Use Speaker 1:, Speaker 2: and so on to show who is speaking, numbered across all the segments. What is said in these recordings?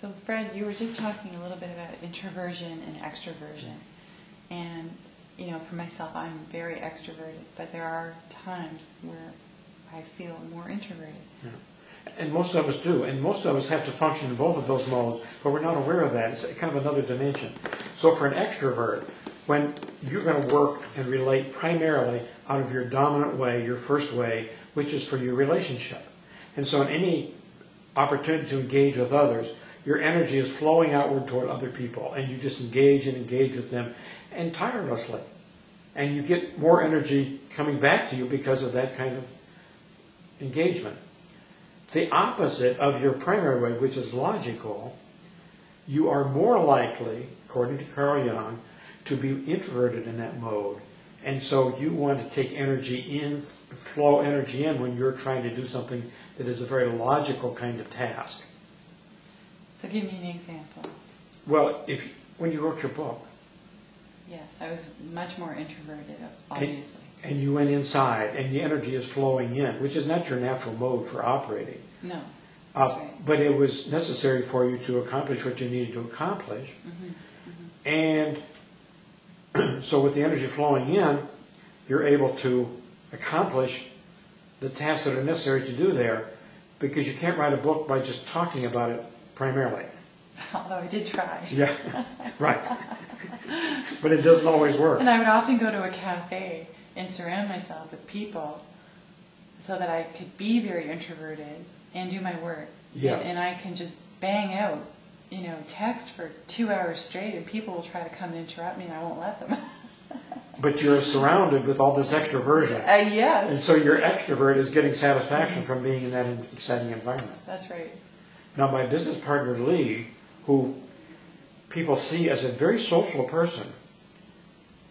Speaker 1: So Fred, you were just talking a little bit about introversion and extroversion. And, you know, for myself, I'm very extroverted, but there are times where I feel more introverted.
Speaker 2: Yeah. And most of us do, and most of us have to function in both of those modes, but we're not aware of that. It's kind of another dimension. So for an extrovert, when you're going to work and relate primarily out of your dominant way, your first way, which is for your relationship. And so in any opportunity to engage with others, your energy is flowing outward toward other people, and you just engage and engage with them, and tirelessly. And you get more energy coming back to you because of that kind of engagement. The opposite of your primary way, which is logical, you are more likely, according to Carl Jung, to be introverted in that mode. And so you want to take energy in, flow energy in when you're trying to do something that is a very logical kind of task.
Speaker 1: So give me an example.
Speaker 2: Well, when you wrote your book.
Speaker 1: Yes, I was much more introverted, obviously.
Speaker 2: And you went inside, and the energy is flowing in, which is not your natural mode for operating.
Speaker 1: No, that's right.
Speaker 2: But it was necessary for you to accomplish what you needed to accomplish. And so with the energy flowing in, you're able to accomplish the tasks that are necessary to do there, because you can't write a book by just talking about it primarily.
Speaker 1: Although I did try.
Speaker 2: Yeah, right. But it doesn't always work.
Speaker 1: And I would often go to a cafe and surround myself with people so that I could be very introverted and do my work.
Speaker 2: Yeah.
Speaker 1: And I can just bang out, you know, text for 2 hours straight, and people will try to come and interrupt me, and I won't let them.
Speaker 2: But you're surrounded with all this extroversion.
Speaker 1: Yes.
Speaker 2: And so your extrovert is getting satisfaction from being in that exciting environment.
Speaker 1: That's right.
Speaker 2: Now, my business partner, Lee, who people see as a very social person,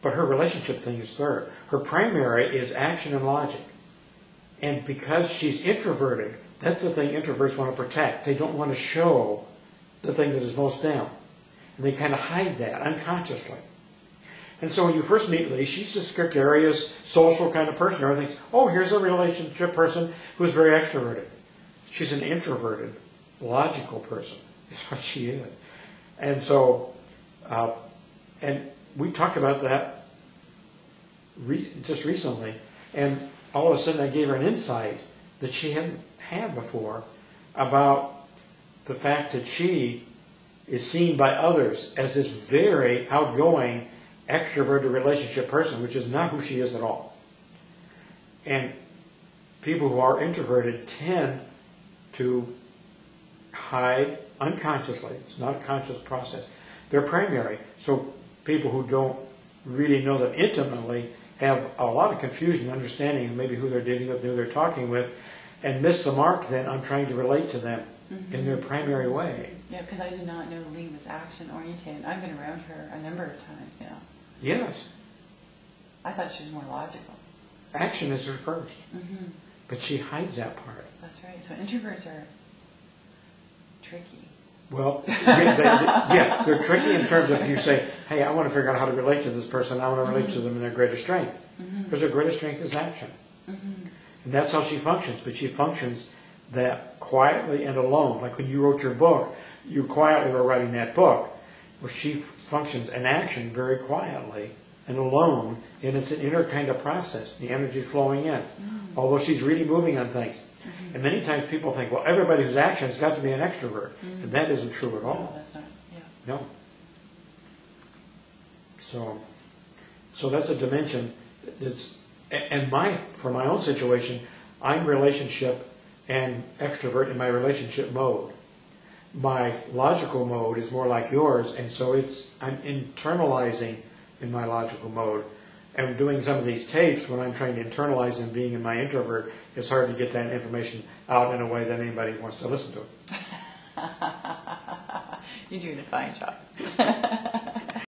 Speaker 2: but her relationship thing is third. Her primary is action and logic. And because she's introverted, that's the thing introverts want to protect. They don't want to show the thing that is most them. And they kind of hide that unconsciously. And so when you first meet Lee, she's this gregarious, social kind of person. Everyone thinks, oh, here's a relationship person who's very extroverted. She's an introverted, logical person, is what she is. And so, and we talked about that just recently, and all of a sudden I gave her an insight that she hadn't had before about the fact that she is seen by others as this very outgoing, extroverted relationship person, which is not who she is at all. And people who are introverted tend to hide unconsciously. It's not a conscious process. They're primary. So people who don't really know them intimately have a lot of confusion understanding of maybe who they're dealing with, who they're talking with, and miss the mark then on trying to relate to them in their primary way.
Speaker 1: Yeah, because I did not know Lee was action-oriented. I've been around her a number of times now.
Speaker 2: Yes.
Speaker 1: I thought she was more logical.
Speaker 2: Action is her first. But she hides that part.
Speaker 1: That's right. So introverts are tricky.
Speaker 2: Well, yeah, they're tricky in terms of you say, hey, I want to figure out how to relate to this person. I want to relate to them in their greatest strength. Because their greatest strength is action. And that's how she functions. But she functions that quietly and alone. Like when you wrote your book, you quietly were writing that book. Well, she functions in action very quietly and alone. And it's an inner kind of process. The energy is flowing in. Although she's really moving on things. And many times people think, well, everybody who's action has got to be an extrovert. And that isn't true at all.
Speaker 1: No, that's not. Yeah.
Speaker 2: No. So that's a dimension that's, and for my own situation, I'm relationship and extrovert in my relationship mode. My logical mode is more like yours, and so I'm internalizing in my logical mode. And doing some of these tapes, when I'm trying to internalize and being in my introvert, it's hard to get that information out in a way that anybody wants to listen to it.
Speaker 1: You're doing a fine job.